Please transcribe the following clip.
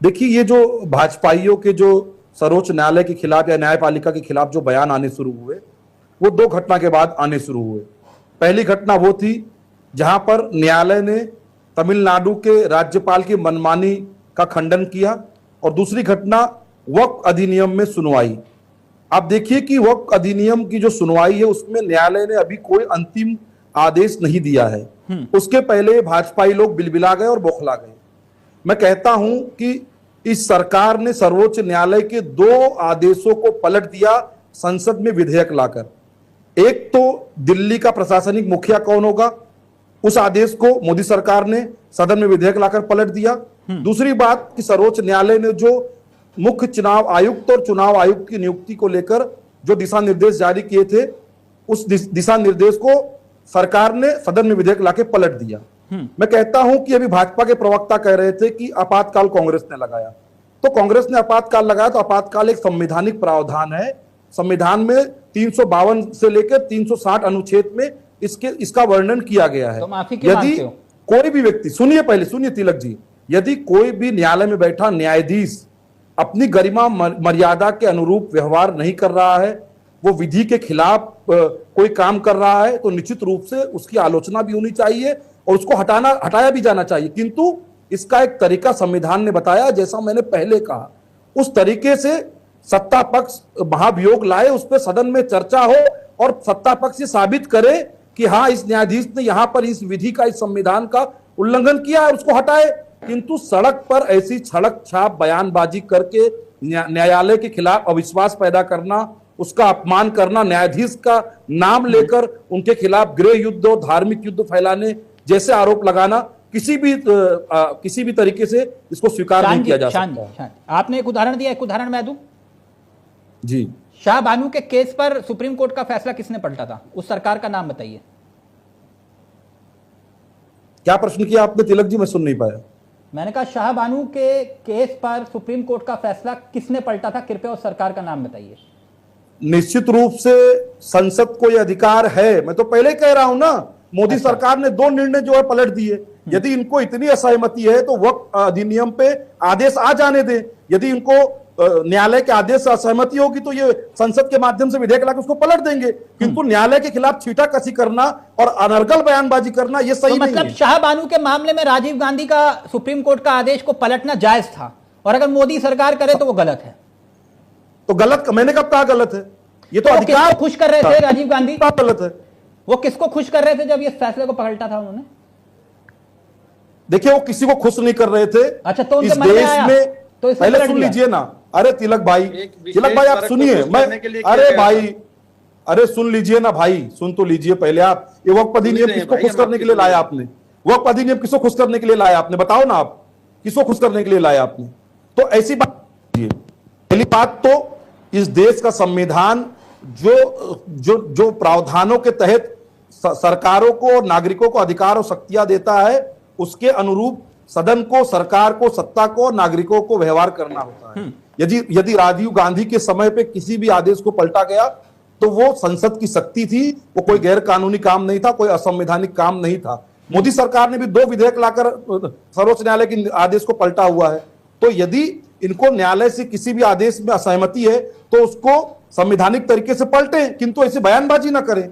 देखिए, ये जो भाजपाइयों के जो सर्वोच्च न्यायालय के खिलाफ या न्यायपालिका के खिलाफ जो बयान आने शुरू हुए, वो दो घटना के बाद आने शुरू हुए। पहली घटना वो थी जहां पर न्यायालय ने तमिलनाडु के राज्यपाल की मनमानी का खंडन किया, और दूसरी घटना वक्फ अधिनियम में सुनवाई। आप देखिए कि वक्फ अधिनियम की जो सुनवाई है उसमें न्यायालय ने अभी कोई अंतिम आदेश नहीं दिया है। उसके पहले भाजपाई लोग बिलबिला गए और बौखला गए। मैं कहता हूं कि इस सरकार ने सर्वोच्च न्यायालय के दो आदेशों को पलट दिया संसद में विधेयक लाकर। एक तो दिल्ली का प्रशासनिक मुखिया कौन होगा, उस आदेश को मोदी सरकार ने सदन में विधेयक लाकर पलट दिया। दूसरी बात कि सर्वोच्च न्यायालय ने जो मुख्य चुनाव आयुक्त और चुनाव आयुक्त की नियुक्ति को लेकर जो दिशा निर्देश जारी किए थे, उस दिशा निर्देश को सरकार ने सदन में विधेयक लाके पलट दिया। मैं कहता हूं कि अभी भाजपा के प्रवक्ता कह रहे थे कि आपातकाल कांग्रेस ने लगाया, तो कांग्रेस ने आपातकाल लगाया, तो आपातकाल एक संवैधानिक प्रावधान है। संविधान में 352 से लेकर 360 अनुच्छेद में इसका वर्णन किया गया है। तो यदि कोई भी व्यक्ति, सुनिए पहले सुनिए तिलक जी, यदि कोई भी न्यायालय में बैठा न्यायाधीश अपनी गरिमा मर्यादा के अनुरूप व्यवहार नहीं कर रहा है, वो विधि के खिलाफ कोई काम कर रहा है, तो निश्चित रूप से उसकी आलोचना भी होनी चाहिए और उसको हटाया भी जाना चाहिए। किंतु इसका एक तरीका संविधान ने बताया, जैसा मैंने पहले कहा, उस तरीके से सत्ता पक्ष महाभियोग लाए, उस पर सदन में चर्चा हो और सत्ता पक्ष ये साबित करे कि हाँ, इस न्यायाधीश ने यहां पर इस विधि का, इस संविधान का उल्लंघन किया है, उसको हटाए। किंतु सड़क पर ऐसी छड़क छाप बयानबाजी करके न्यायालय के खिलाफ अविश्वास पैदा करना, उसका अपमान करना, न्यायाधीश का नाम लेकर उनके खिलाफ गृह युद्ध और धार्मिक युद्ध फैलाने जैसे आरोप लगाना, किसी भी तरीके से इसको स्वीकार नहीं किया जा सकता। आपने एक उदाहरण दिया, एक उदाहरण मैं दूं जी। शाहबानू के केस पर सुप्रीम कोर्ट का फैसला किसने पलटा था? उस सरकार का नाम बताइए। क्या प्रश्न किया आपने तिलक जी? मैं सुन नहीं पाया। मैंने कहा शाहबानू के केस पर सुप्रीम कोर्ट का फैसला किसने पलटा था? कृपया उस सरकार का नाम बताइए। निश्चित रूप से संसद को यह अधिकार है। मैं तो पहले कह रहा हूं ना, मोदी सरकार ने दो निर्णय जो है पलट दिए। यदि इनको इतनी असहमति है तो वक्फ अधिनियम पे आदेश आ जाने दें। यदि इनको न्यायालय के आदेश से असहमति होगी तो ये संसद के माध्यम से विधेयक लाकर उसको पलट देंगे। किंतु न्यायालय के खिलाफ छींटाकशी करना और अनर्गल बयानबाजी करना ये सही नहीं है। मतलब शाहबानू के मामले में राजीव गांधी का सुप्रीम कोर्ट का आदेश को पलटना जायज था, और अगर मोदी सरकार करे तो वो गलत है। तो गलत, मैंने कब कहा गलत है? ये तो अधिकार खुश कर रहे थे राजीव गांधी। गलत है। वो किसको खुश कर रहे थे जब ये फैसले को पलटा था उन्होंने? देखिए, वो किसी को खुश नहीं कर रहे थे। अच्छा, तो इस देश में तो पहले सुन लीजिए ना। अरे तिलक भाई आप सुनिए। अरे भाई, अरे सुन लीजिए ना भाई, सुन तो लीजिए पहले आप। ये वक्फ अधिनियम किसको खुश करने के लिए लाया आपने? वक्फ अधिनियम किसको खुश करने के लिए लाया आपने? बताओ ना, आप किसको खुश करने के लिए लाया आपने? तो ऐसी बात, पहली बात तो इस देश का संविधान जो प्रावधानों के तहत सरकारों को और नागरिकों को अधिकार और शक्तियां देता है, उसके अनुरूप सदन को, सरकार को, सत्ता को और नागरिकों को व्यवहार करना होता है। यदि राजीव गांधी के समय पे किसी भी आदेश को पलटा गया तो वो संसद की शक्ति थी, वो कोई गैर कानूनी काम नहीं था, कोई असंवैधानिक काम नहीं था। मोदी सरकार ने भी दो विधेयक लाकर सर्वोच्च न्यायालय के आदेश को पलटा हुआ है। तो यदि इनको न्यायालय से किसी भी आदेश में असहमति है तो उसको संवैधानिक तरीके से पलटें, किंतु ऐसे बयानबाजी ना करें।